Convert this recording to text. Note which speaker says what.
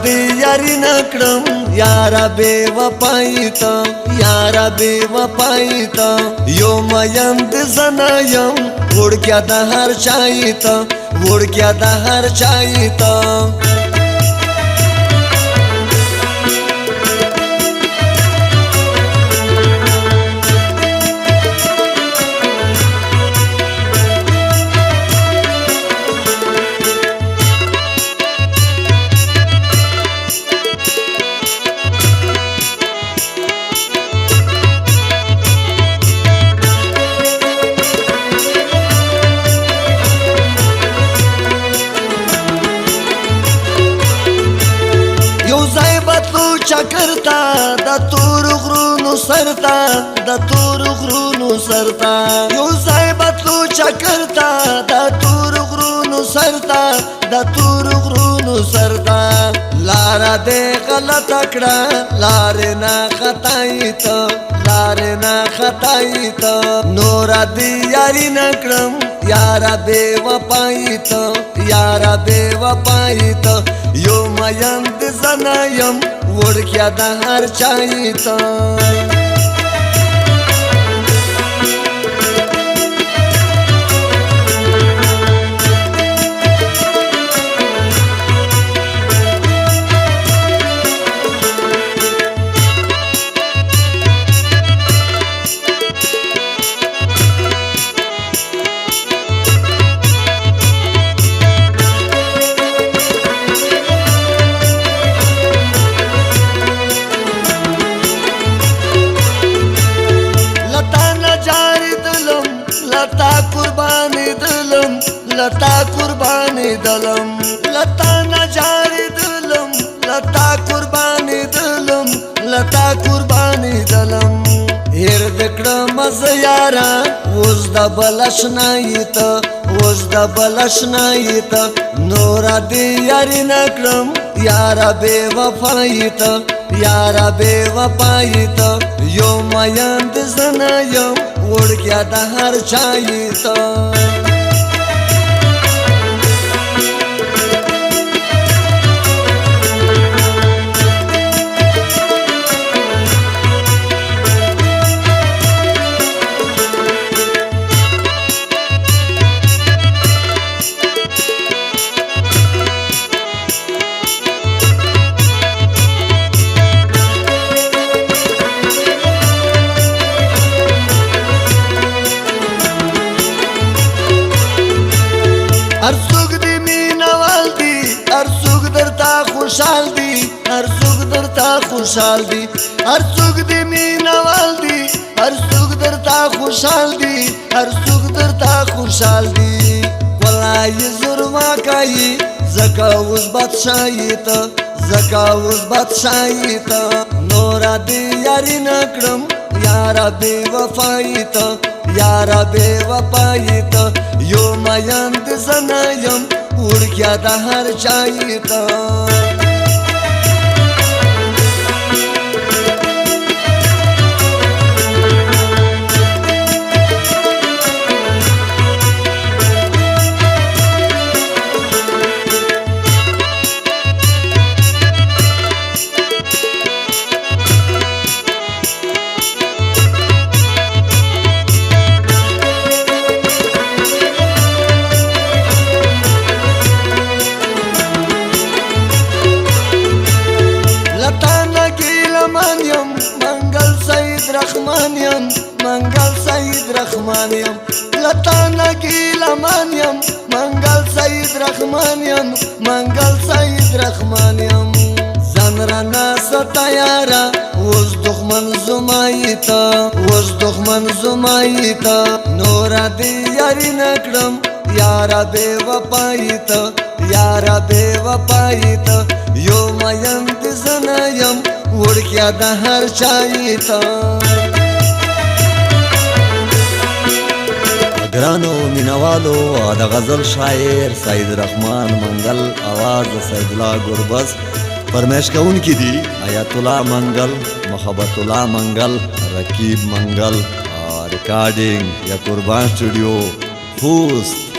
Speaker 1: دی یاری نکړم یارا بے وفایی تا یارا بے وفایی تا یو میم د زنایم وړکیا د هر چای تا وړکیا د هر چای تا چکرتا د تور غرونو سرتا د تور غرونو سرتا یو ځای بتلو چکرتا د تور غرونو سرتا د تور غرونو سرتا لارا دې غلط کړه لارې نه خطای ته لارې نه خطای ته نور دې یاري نکړم یارا بے وفای ته یارا بے وفای ته یو میم د زنایم وړکیا د هر چای ته لتا قربانی دلم لتا قربانی دلم لتا نجاری دلم لتا قربانی دلم لتا قربانی دلم هیر دکړه مزه یارا اوس د بلشنایت اوس د بلشنایت نور دې یاري نکړم یارا بے وفایت یارا بے وفایت یو میم د زنایم وړکیا د هر چای ته هر څوک دې مینوال دي هر څوک درته خوشحال دي هر څوک درته خوشحال دي هر څوک دې مینوال دي هر څوک درته خوشحال دي هر څوک درته خوشحال دي ولای زرما کوي زکه اوس بادشاهي ته زکه اوس بادشاهي ته نور دې یاري نکړم یارا بے وفای ته یارا بے وفای ته یو میم د زنایم وړکیا د هر چای ته منگل سید رحمانیم منگل سید رحمانیم لتا نگیل مانیم منگل سید رحمانیم منگل سید رحمانیم زن رنا ستیارا اوس دښمن زمایتا اوس دښمن زمایتا نور دې یاري نکړم یارا بے وفایتا یارا بے وفایتا یو میم د زنایم وړکیا د هر چای ته
Speaker 2: ګرانو مینوالو د غزل شاعر سید رحمان منگل आवाज سید الله ګربز فرمایش کوونکی دي آیت الله منگل محبت الله منگل رکیب منگل ریکارډینګ یا قربان سټوډیو خوست